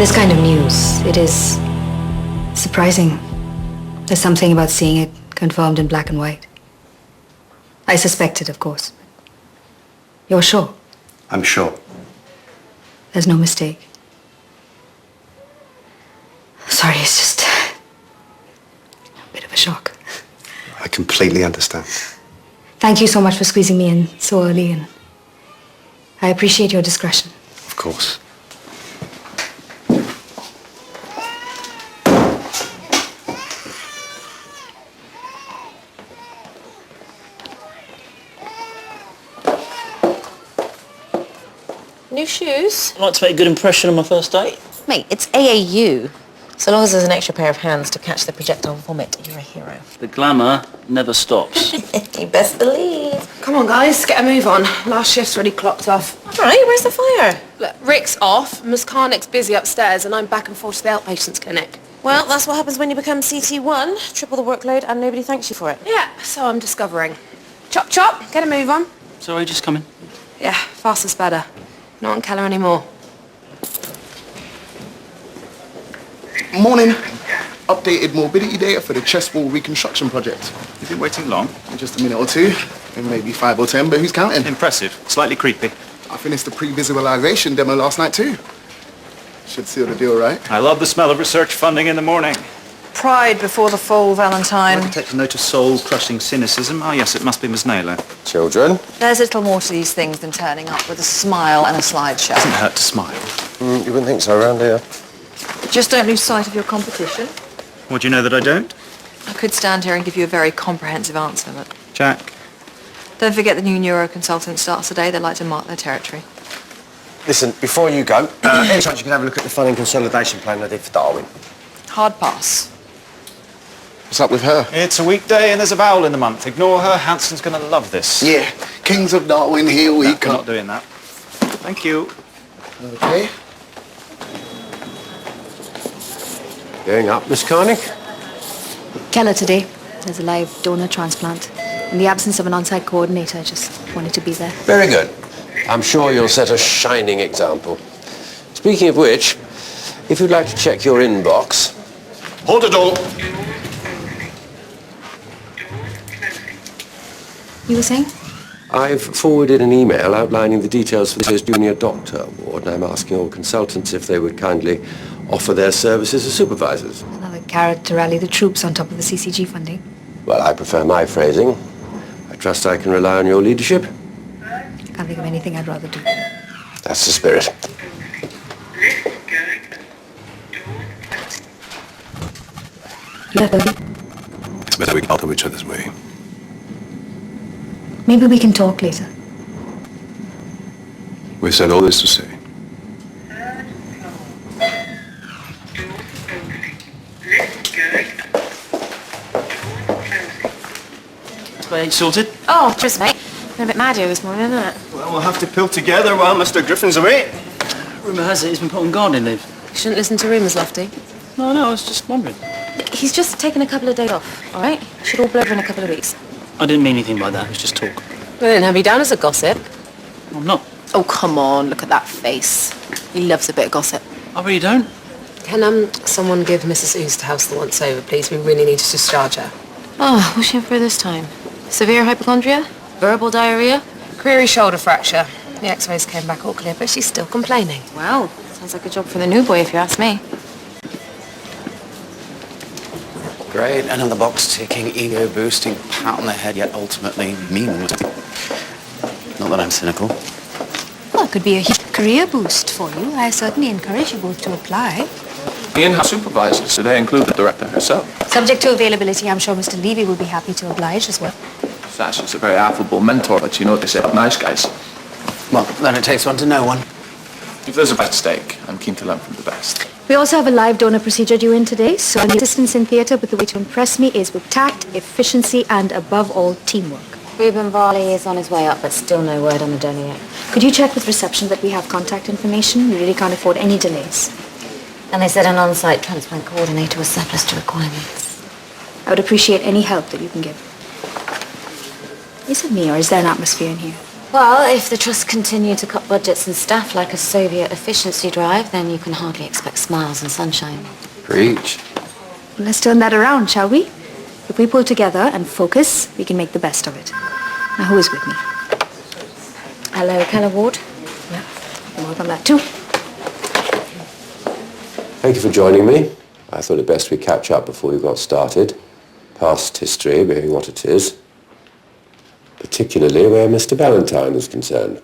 This kind of news, it is surprising. There's something about seeing it confirmed in black and white. I suspected, of course. You're sure? I'm sure. There's no mistake. Sorry, it's just a bit of a shock. I completely understand. Thank you so much for squeezing me in so early, and I appreciate your discretion. Of course. New shoes? I'd like to make a good impression on my first date. Mate, it's AAU. So long as there's an extra pair of hands to catch the projectile vomit, you're a hero. The glamour never stops. You best believe. Come on, guys, get a move on. Last shift's already clocked off. All right, where's the fire? Look, Rick's off, Ms. Carnick's busy upstairs, and I'm back and forth to the outpatients clinic. Well, that's what happens when you become CT1. Triple the workload and nobody thanks you for it. Yeah, so I'm discovering. Chop, chop, get a move on. Sorry, just coming. Yeah, faster's better. Not on Keller anymore. Morning. Updated morbidity data for the chest wall reconstruction project. You've been waiting long? Just a minute or two, and maybe 5 or 10, but who's counting? Impressive. Slightly creepy. I finished the pre-visualization demo last night too. Should seal the deal, right? I love the smell of research funding in the morning. Pride before the fall, Valentine. I detect a note of soul-crushing cynicism. Oh, yes, it must be Miss Naylor. Children? There's little more to these things than turning up with a smile and a slideshow. Doesn't hurt to smile. You wouldn't think so around here. Just don't lose sight of your competition. What, do you know that I don't? I could stand here and give you a very comprehensive answer, but Jack? don't forget the new neuro consultant starts today. They like to mark their territory. Listen, before you go, any chance you can have a look at the funding consolidation plan I did for Darwin? Hard pass. What's up with her? It's a weekday and there's a vowel in the month. Ignore her. Hanson's going to love this. Yeah, Kings of Darwin, here we No, we're come. not doing that. Thank you. Okay. Going up, Miss Carnick? Keller today. There's a live donor transplant. In the absence of an on-site coordinator, I just wanted to be there. Very good. I'm sure you'll set a shining example. Speaking of which, if you'd like to check your inbox... Hold it all. You were saying? I've forwarded an email outlining the details for this year's Junior Doctor Award, and I'm asking all consultants if they would kindly offer their services as supervisors. Another carrot to rally the troops on top of the CCG funding. Well, I prefer my phrasing. I trust I can rely on your leadership. I can't think of anything I'd rather do. That's the spirit. It's better we get out of each other's way. Maybe we can talk later. We said all this to say. Wait, sorted? Oh, just mate. Been a bit mad here this morning, isn't it? Well, we'll have to pull together while Mr. Griffin's away. Rumour has it he's been put on gardening leave. You shouldn't listen to rumours, Lofty. No, I was just wondering. He's just taken a couple of days off, all right? Should all blow over in a couple of weeks. I didn't mean anything by that. It was just talk. We didn't have you down as a gossip. I'm not. Oh, come on, look at that face. He loves a bit of gossip. I really don't. Can someone give Mrs. Oosterhouse the once over, please? We really need to discharge her. Oh, what's she in for this time? Severe hypochondria? Verbal diarrhea? Query shoulder fracture. The x-rays came back all clear, but she's still complaining. Wow, sounds like a job for the new boy if you ask me. Great, another box-ticking, ego-boosting, pat on the head, yet ultimately meaningless. Not that I'm cynical. Well, it could be a career boost for you. I certainly encourage you both to apply. The in-house supervisors, do they include the director herself? Subject to availability, I'm sure Mr. Levy will be happy to oblige as well. Sasha's a very affable mentor, but you know what they say about nice guys. Well, then it takes one to know one. If there's a best stake, I'm keen to learn from the best. We also have a live donor procedure due in today, so the assistance in theatre, but the way to impress me is with tact, efficiency, and above all, teamwork. Ruben Varley is on his way up, but still no word on the donor yet. Could you check with reception that we have contact information? We really can't afford any delays. And they said an on-site transplant coordinator was surplus to requirements. I would appreciate any help that you can give. Is it me, or is there an atmosphere in here? Well, if the Trust continue to cut budgets and staff like a Soviet efficiency drive, then you can hardly expect smiles and sunshine. Preach. Let's turn that around, shall we? If we pull together and focus, we can make the best of it. Now, who is with me? Hello, Keller Ward. Yeah, I'll work on that too. Thank you for joining me. I thought it best we catch up before we got started. Past history being what it is. Particularly where Mr. Valentine is concerned.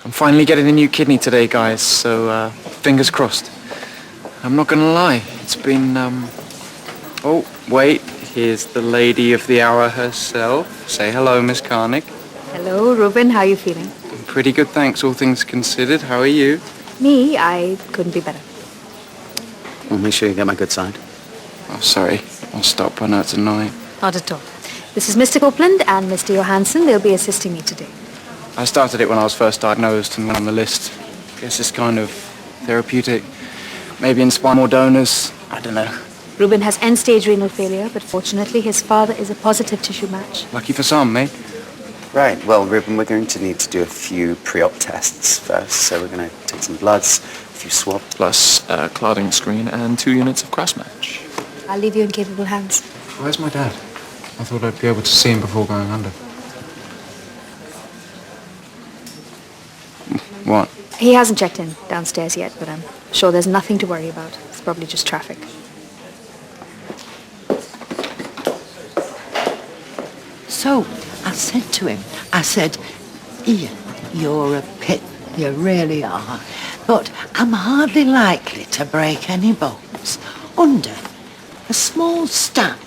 I'm finally getting a new kidney today, guys, so fingers crossed. I'm not gonna lie, it's been, Oh, wait, here's the lady of the hour herself. Say hello, Miss Carnick. Hello, Ruben. How are you feeling? I'm pretty good, thanks, all things considered. How are you? Me? I couldn't be better. Well, make sure you get my good side. Oh, sorry. I'll stop. I know it's annoying. Not at all. This is Mr. Copeland and Mr. Johansson. They'll be assisting me today. I started it when I was first diagnosed and went on the list. Guess it's kind of therapeutic. Maybe inspire more donors. I don't know. Ruben has end-stage renal failure, but fortunately his father is a positive tissue match. Lucky for some, mate. Right, well, Ruben, we're going to need to do a few pre-op tests first. So we're going to take some bloods, a few swabs. Plus clotting screen and 2 units of cross-match. I'll leave you in capable hands. Where's my dad? I thought I'd be able to see him before going under. What? He hasn't checked in downstairs yet, but I'm sure there's nothing to worry about. It's probably just traffic. So, I said to him, Ian, you're a pit, you really are. But I'm hardly likely to break any bones under a small stack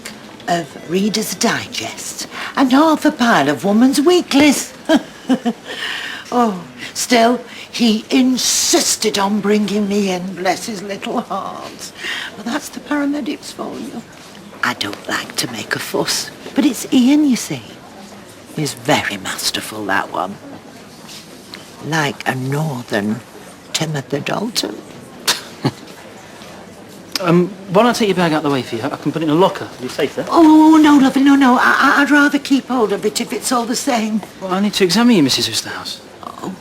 of Reader's Digest and half a pile of Woman's Weeklies. Oh, still, he insisted on bringing me in, bless his little heart. Well, that's the paramedics for you. I don't like to make a fuss, but it's Ian, you see. He's very masterful, that one. Like a northern Timothy Dalton. Why don't I take your bag out of the way for you? I can put it in a locker. You're safe there. Oh, no, love, no. I'd rather keep hold of it if it's all the same. Well, I need to examine you, Mrs. Oosterhouse. Oh.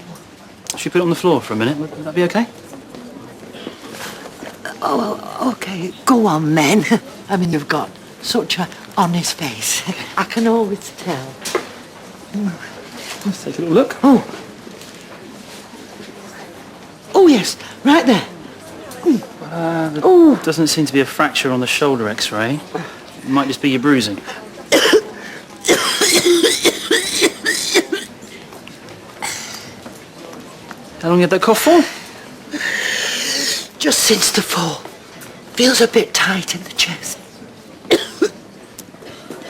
Should we put it on the floor for a minute? Would that be okay? Oh, okay. Go on, then. I mean, you've got such a honest face. I can always tell. Let's take a little look. Oh, yes, right there. There doesn't seem to be a fracture on the shoulder x-ray. It might just be your bruising. How long you had that cough for? Just since the fall. Feels a bit tight in the chest.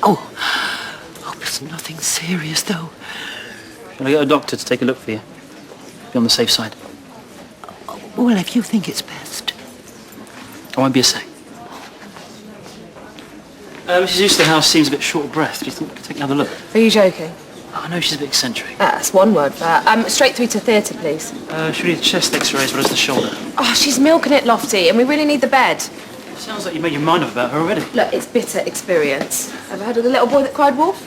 Hope it's nothing serious, though. Shall I get a doctor to take a look for you? Be on the safe side. Well, if you think it's best. I won't be a sec. Mrs. Oosterhouse seems a bit short of breath. Do you think we could take another look? Are you joking? Oh, I know she's a bit eccentric. That's one word for that. Straight through to theatre, please. Should we do the chest x-ray as well as the shoulder? Oh, she's milking it, Lofty, and we really need the bed. Sounds like you made your mind up about her already. Look, it's bitter experience. Ever heard of the little boy that cried wolf?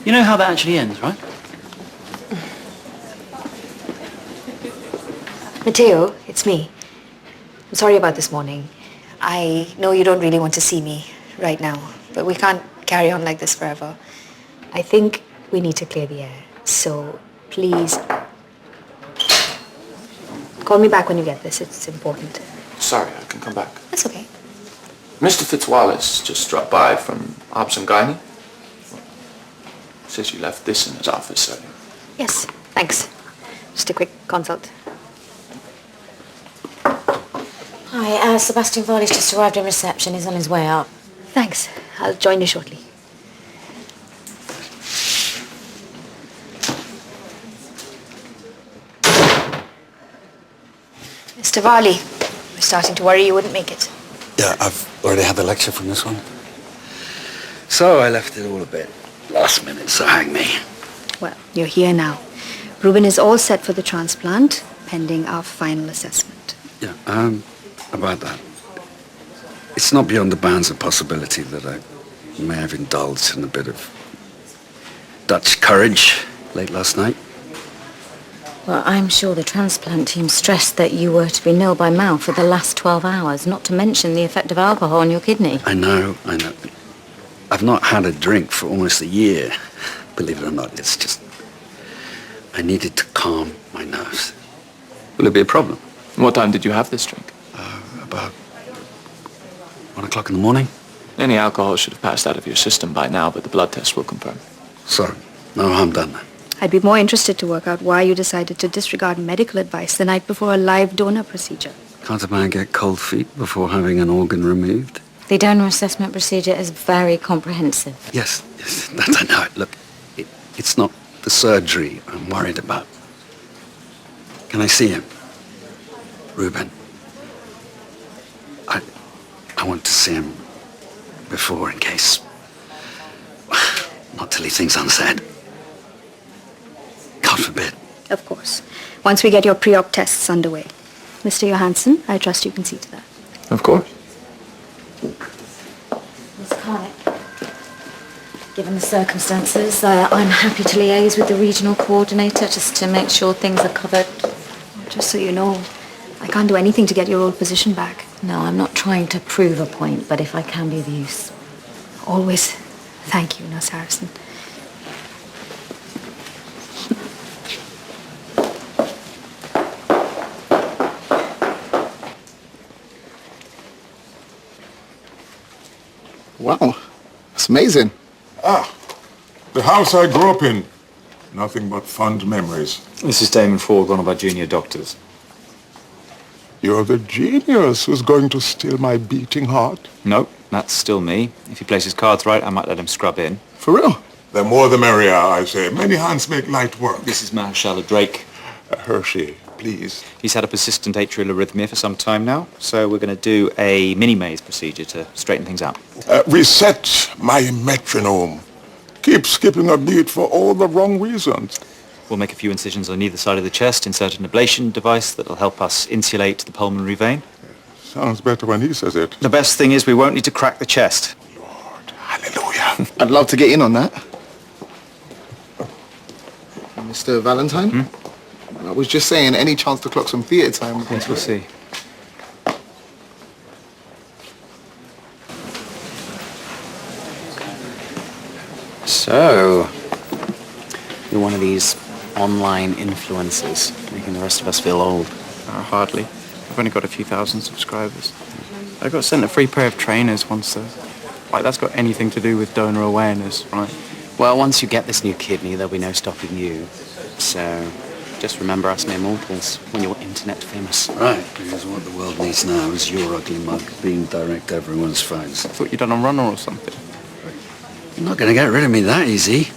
You know how that actually ends, right? Matteo, it's me. I'm sorry about this morning. I know you don't really want to see me right now, but we can't carry on like this forever. I think we need to clear the air. So, please, call me back when you get this. It's important. Sorry, I can come back. That's okay. Mr. Fitzwallace just dropped by from Obs and Gynae. Says you left this in his office, so... Yes, thanks. Just a quick consult. Hi, Sebastian Varley's just arrived in reception. He's on his way up. Thanks. I'll join you shortly. Mr. Varley, we're starting to worry you wouldn't make it. Yeah, I've already had the lecture from this one. So I left it all a bit last minute, so hang me. Well, you're here now. Ruben is all set for the transplant, pending our final assessment. Yeah, about that. It's not beyond the bounds of possibility that I may have indulged in a bit of Dutch courage late last night. Well, I'm sure the transplant team stressed that you were to be nil by mouth for the last 12 hours, not to mention the effect of alcohol on your kidney. I know. I've not had a drink for almost a year. Believe it or not, it's just... I needed to calm my nerves. Will it be a problem? What time did you have this drink? About 1 o'clock in the morning. Any alcohol should have passed out of your system by now, but the blood test will confirm. Sorry, no harm done then. I'd be more interested to work out why you decided to disregard medical advice the night before a live donor procedure. Can't a man get cold feet before having an organ removed? The donor assessment procedure is very comprehensive. Yes, that I know. Look, it's not the surgery I'm worried about. Can I see him? Ruben. I want to see him before, in case... Not till he thinks unsaid. God forbid. Of course. Once we get your pre-op tests underway. Mr. Johansson, I trust you can see to that. Of course. Miss Carnick, given the circumstances, I'm happy to liaise with the regional coordinator just to make sure things are covered. Just so you know, I can't do anything to get your old position back. No, I'm not trying to prove a point, but if I can be of use. Always. Thank you, Nurse Harrison. Wow, that's amazing. The house I grew up in. Nothing but fond memories. This is Damon Ford, one of our junior doctors. You're the genius who's going to steal my beating heart. No, that's still me. If he plays his cards right, I might let him scrub in. For real? The more the merrier, I say. Many hands make light work. This is Marshall Drake. Hershey, please. He's had a persistent atrial arrhythmia for some time now, so we're going to do a mini-maze procedure to straighten things out. Reset my metronome. Keep skipping a beat for all the wrong reasons. We'll make a few incisions on either side of the chest, insert an ablation device that'll help us insulate the pulmonary vein. Sounds better when he says it. The best thing is we won't need to crack the chest. Lord, hallelujah. I'd love to get in on that. Mr. Valentine? I was just saying, any chance to clock some theatre time? Yes, we'll see. So, you're one of these online influencers, making the rest of us feel old. Hardly. I've only got a few thousand subscribers. I got sent a free pair of trainers once, though. Like, that's got anything to do with donor awareness, right? Well, once you get this new kidney, there'll be no stopping you. So, just remember us mere mortals when you're internet famous. Right, because what the world needs now is your ugly mug being direct to everyone's phones. I thought you'd done a runner or something. You're not going to get rid of me that easy.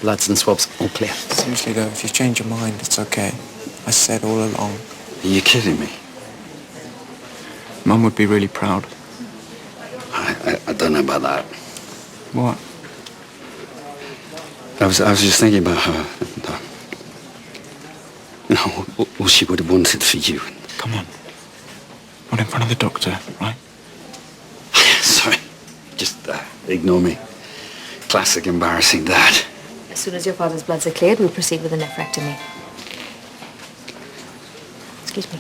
Bloods and swabs, all clear. Seriously, though, if you've changed your mind, it's okay. I said all along. Are you kidding me? Mum would be really proud. I don't know about that. What? I was just thinking about her. And, you know, all she would have wanted for you. Come on. Not in front of the doctor, right? Sorry. Just ignore me. Classic embarrassing dad. As soon as your father's bloods are cleared, we'll proceed with the nephrectomy. Excuse me.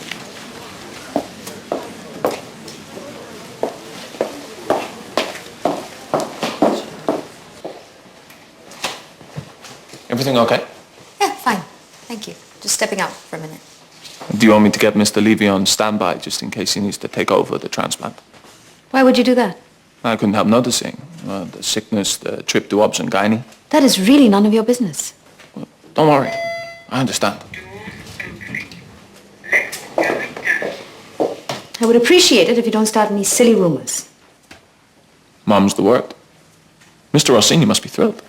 Everything okay? Yeah, fine. Thank you. Just stepping out for a minute. Do you want me to get Mr. Levy on standby just in case he needs to take over the transplant? Why would you do that? I couldn't help noticing. The sickness, the trip to Obs and Gynae. That is really none of your business. Well, don't worry. I understand. I would appreciate it if you don't start any silly rumors. Mum's the word. Mr. Rossini must be thrilled.